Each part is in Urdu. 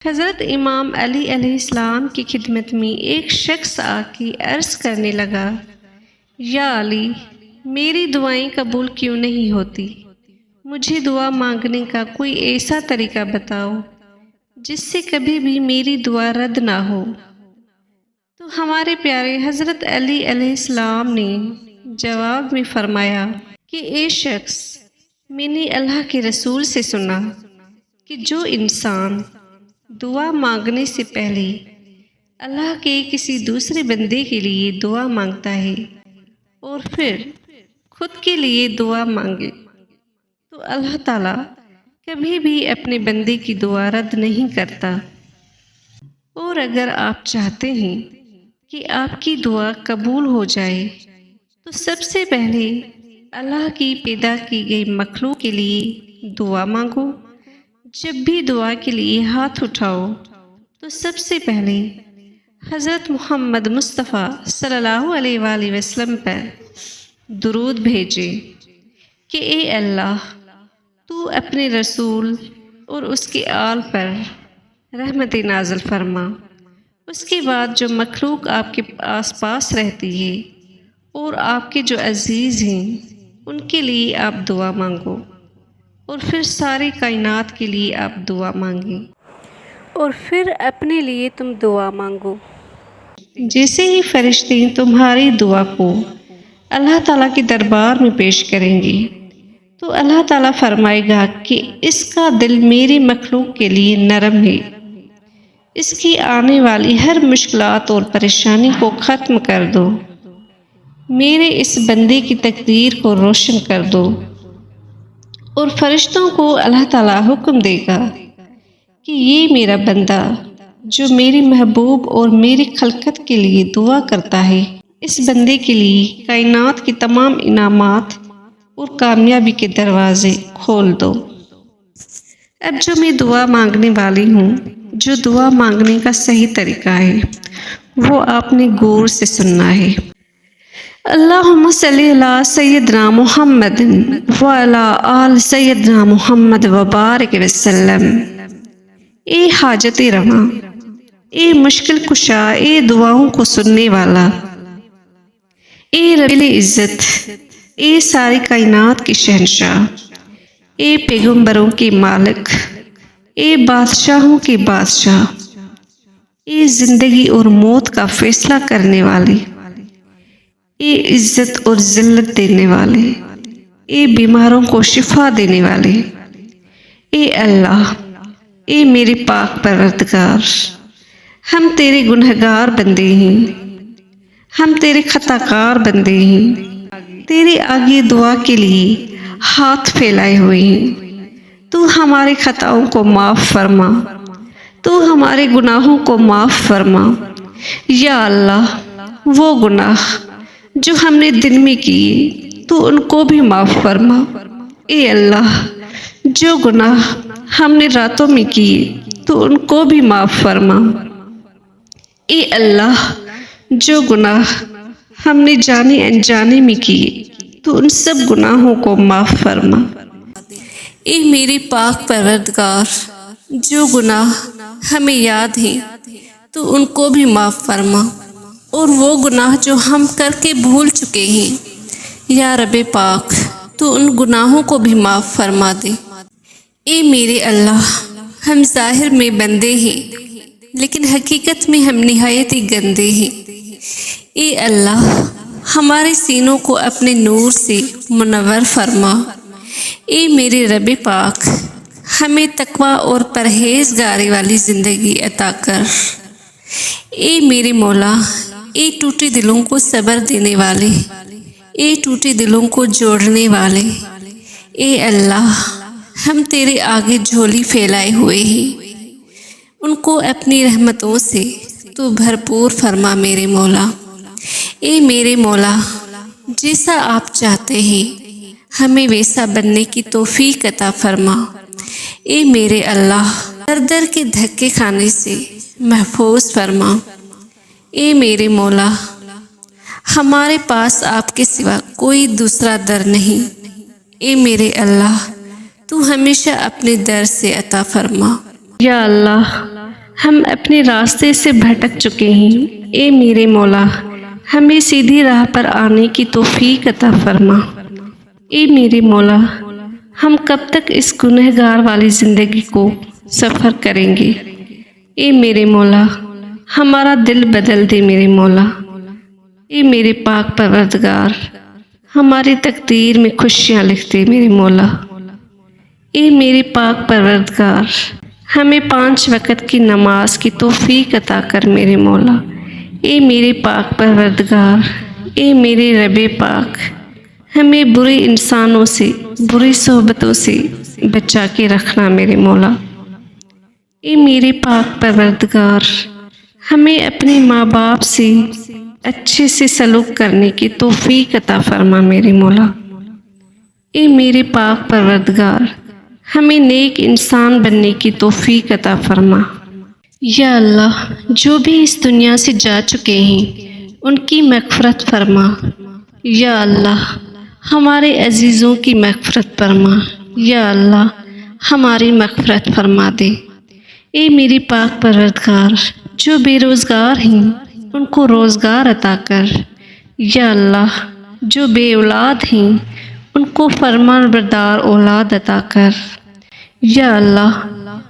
حضرت امام علی علیہ السلام کی خدمت میں ایک شخص آ کے عرض کرنے لگا، یا علی، میری دعائیں قبول کیوں نہیں ہوتی؟ مجھے دعا مانگنے کا کوئی ایسا طریقہ بتاؤ جس سے کبھی بھی میری دعا رد نہ ہو۔ تو ہمارے پیارے حضرت علی علیہ السلام نے جواب میں فرمایا کہ اے شخص، میں نے اللہ کے رسول سے سنا کہ جو انسان دعا مانگنے سے پہلے اللہ کے کسی دوسرے بندے کے لیے دعا مانگتا ہے اور پھر خود کے لیے دعا مانگے تو اللہ تعالیٰ کبھی بھی اپنے بندے کی دعا رد نہیں کرتا۔ اور اگر آپ چاہتے ہیں کہ آپ کی دعا قبول ہو جائے تو سب سے پہلے اللہ کی پیدا کی گئی مخلوق کے لیے دعا مانگو۔ جب بھی دعا کے لیے ہاتھ اٹھاؤ تو سب سے پہلے حضرت محمد مصطفیٰ صلی اللہ علیہ وآلہ وسلم پر درود بھیجے کہ اے اللہ، تو اپنے رسول اور اس کے آل پر رحمت نازل فرما۔ اس کے بعد جو مخلوق آپ کے آس پاس رہتی ہے اور آپ کے جو عزیز ہیں ان کے لیے آپ دعا مانگو، اور پھر ساری کائنات کے لیے آپ دعا مانگیں، اور پھر اپنے لیے تم دعا مانگو۔ جیسے ہی فرشتے تمہاری دعا کو اللہ تعالیٰ کے دربار میں پیش کریں گے تو اللہ تعالیٰ فرمائے گا کہ اس کا دل میری مخلوق کے لیے نرم ہے، اس کی آنے والی ہر مشکلات اور پریشانی کو ختم کر دو، میرے اس بندے کی تقدیر کو روشن کر دو۔ اور فرشتوں کو اللہ تعالیٰ حکم دے گا کہ یہ میرا بندہ جو میری محبوب اور میری خلقت کے لیے دعا کرتا ہے، اس بندے کے لیے کائنات کے تمام انعامات اور کامیابی کے دروازے کھول دو۔ اب جو میں دعا مانگنے والی ہوں، جو دعا مانگنے کا صحیح طریقہ ہے، وہ آپ نے غور سے سننا ہے۔ اللہم صلی علی سیدنا محمد وعلی آل سیدنا محمد وبارک وسلم۔ اے حاجت رواں، اے مشکل کشا، اے دعاؤں کو سننے والا، اے رب العزت، اے ساری کائنات کے شہنشاہ، اے پیغمبروں کے مالک، اے بادشاہوں کے بادشاہ، اے زندگی اور موت کا فیصلہ کرنے والے، اے عزت اور ذلت دینے والے، اے بیماروں کو شفا دینے والے، اے اللہ، اے میرے پاک پروردگار، ہم تیرے گنہگار بندے ہیں، ہم تیرے خطا کار بندے ہیں، تیرے آگے دعا کے لیے ہاتھ پھیلائے ہوئے ہیں۔ تو ہمارے خطاؤں کو معاف فرما، تو ہمارے گناہوں کو معاف فرما۔ یا اللہ، وہ گناہ جو ہم نے دن میں کیے تو ان کو بھی معاف فرما۔ اے اللہ، جو گناہ ہم نے راتوں میں کیے تو ان کو بھی معاف فرما۔ اے اللہ، جو گناہ ہم نے جانے انجانے میں کیے تو ان سب گناہوں کو معاف فرما۔ اے میرے پاک پروردگار، جو گناہ ہمیں یاد ہیں تو ان کو بھی معاف فرما، اور وہ گناہ جو ہم کر کے بھول چکے ہیں، یا رب پاک، تو ان گناہوں کو بھی معاف فرما دے۔ اے میرے اللہ، ہم ظاہر میں بندے ہیں لیکن حقیقت میں ہم نہایت ہی گندے ہیں۔ اے اللہ، ہمارے سینوں کو اپنے نور سے منور فرما۔ اے میرے رب پاک، ہمیں تقویٰ اور پرہیزگاری والی زندگی عطا کر۔ اے میرے مولا، اے ٹوٹے دلوں کو صبر دینے والے، اے ٹوٹے دلوں کو جوڑنے والے، اے اللہ، ہم تیرے آگے جھولی پھیلائے ہوئے ہیں، ان کو اپنی رحمتوں سے تو بھرپور فرما میرے مولا۔ اے میرے مولا، جیسا آپ چاہتے ہیں ہمیں ویسا بننے کی توفیق عطا فرما۔ اے میرے اللہ، در در کے دھکے کھانے سے محفوظ فرما۔ اے میرے مولا، ہمارے پاس آپ کے سوا کوئی دوسرا در نہیں۔ اے میرے اللہ، تو ہمیشہ اپنے در سے عطا فرما۔ یا اللہ، ہم اپنے راستے سے بھٹک چکے ہیں، اے میرے مولا ہمیں سیدھی راہ پر آنے کی توفیق عطا فرما۔ اے میرے مولا ہم کب تک اس گنہگار والی زندگی کو سفر کریں گے؟ اے میرے مولا ہمارا دل بدل دے میرے مولا۔ اے میرے پاک پروردگار ہماری تقدیر میں خوشیاں لکھ دے میرے مولا۔ اے میرے پاک پروردگار ہمیں 5 وقت کی نماز کی توفیق عطا کر میرے مولا۔ اے میرے پاک پروردگار، اے میرے رب پاک ہمیں برے انسانوں سے، بری صحبتوں سے بچا کے رکھنا میرے مولا۔ اے میرے پاک پروردگار ہمیں اپنے ماں باپ سے اچھے سے سلوک کرنے کی توفیق عطا فرما میرے مولا۔ اے میرے پاک پروردگار ہمیں نیک انسان بننے کی توفیق عطا فرما۔ یا اللہ جو بھی اس دنیا سے جا چکے ہیں ان کی مغفرت فرما۔ یا اللہ ہمارے عزیزوں کی مغفرت فرما۔ یا اللہ ہماری مغفرت فرما دے۔ اے میری پاک پروردگار جو بے روزگار ہیں ان کو روزگار عطا کر۔ یا اللہ جو بے اولاد ہیں ان کو فرمان بردار اولاد عطا کر۔ یا اللہ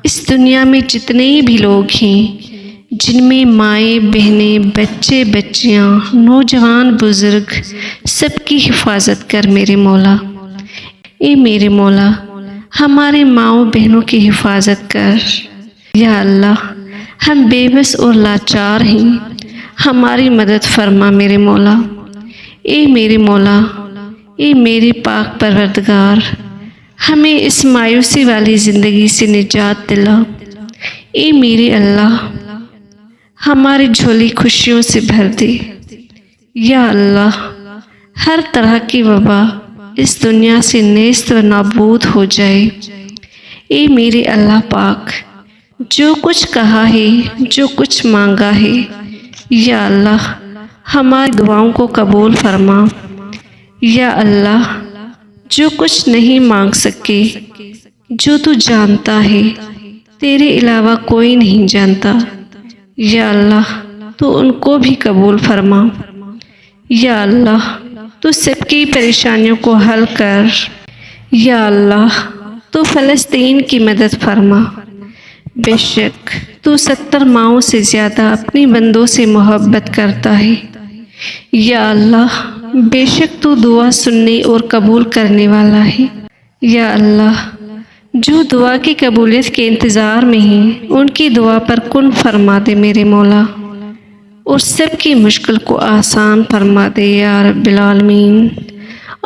اس دنیا میں جتنے بھی لوگ ہیں جن میں مائیں بہنیں، بچے بچیاں، نوجوان بزرگ، سب کی حفاظت کر میرے مولا۔ اے میرے مولا ہمارے ماؤں بہنوں کی حفاظت کر۔ یا اللہ ہم بے بس اور لاچار ہیں، ہماری مدد فرما میرے مولا۔ اے میرے مولا، اے میرے پاک پروردگار ہمیں اس مایوسی والی زندگی سے نجات دلا۔ اے میرے اللہ ہماری جھولی خوشیوں سے بھر دے۔ یا اللہ ہر طرح کی وبا اس دنیا سے نیست و نابود ہو جائے۔ اے میرے اللہ پاک جو کچھ کہا ہے، جو کچھ مانگا ہے، یا اللہ ہماری دعاؤں کو قبول فرما۔ یا اللہ جو کچھ نہیں مانگ سکے، جو تو جانتا ہے، تیرے علاوہ کوئی نہیں جانتا، یا اللہ تو ان کو بھی قبول فرما۔ یا اللہ تو سب کی پریشانیوں کو حل کر۔ یا اللہ تو فلسطین کی مدد فرما۔ بے شک تو 70 ماؤں سے زیادہ اپنی بندوں سے محبت کرتا ہے۔ یا اللہ بے شک تو دعا سننے اور قبول کرنے والا ہے۔ یا اللہ جو دعا کی قبولیت کے انتظار میں ہیں ان کی دعا پر کن فرما دے میرے مولا، اور سب کی مشکل کو آسان فرما دے یا رب العالمین۔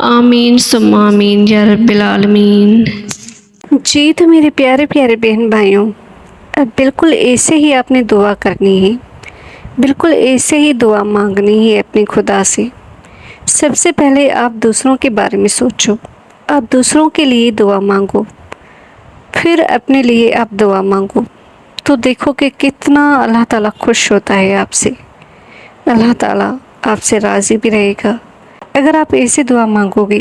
آمین ثم آمین یا رب العالمین۔ جی تو میرے پیارے پیارے بہن بھائیوں، اب بالکل ایسے ہی آپ نے دعا کرنی ہے، بالکل ایسے ہی دعا مانگنی ہے اپنے خدا سے۔ سب سے پہلے آپ دوسروں کے بارے میں سوچو، آپ دوسروں کے لیے دعا مانگو، پھر اپنے لیے آپ دعا مانگو، تو دیکھو کہ کتنا اللہ تعالیٰ خوش ہوتا ہے آپ سے۔ اللہ تعالیٰ آپ سے راضی بھی رہے گا۔ اگر آپ ایسے دعا مانگو گے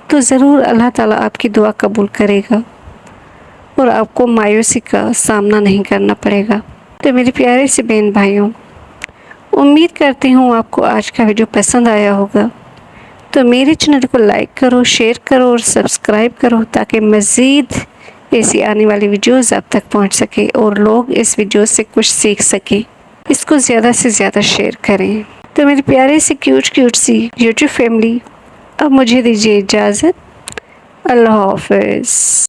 تو ضرور اللہ تعالیٰ آپ کی دعا قبول کرے گا اور آپ کو مایوسی کا سامنا نہیں کرنا پڑے گا۔ تو میرے پیارے سے بہن بھائیوں، امید کرتی ہوں آپ کو آج کا ویڈیو پسند آیا ہوگا، تو میرے چینل کو لائک کرو، شیئر کرو اور سبسکرائب کرو تاکہ مزید ایسی آنے والی ویڈیوز آپ تک پہنچ سکے اور لوگ اس ویڈیو سے کچھ سیکھ سکیں۔ اس کو زیادہ سے زیادہ شیئر کریں۔ تو میری پیارے سی کیوٹ سی یوٹیوب فیملی، اب مجھے دیجیے اجازت۔ اللہ حافظ۔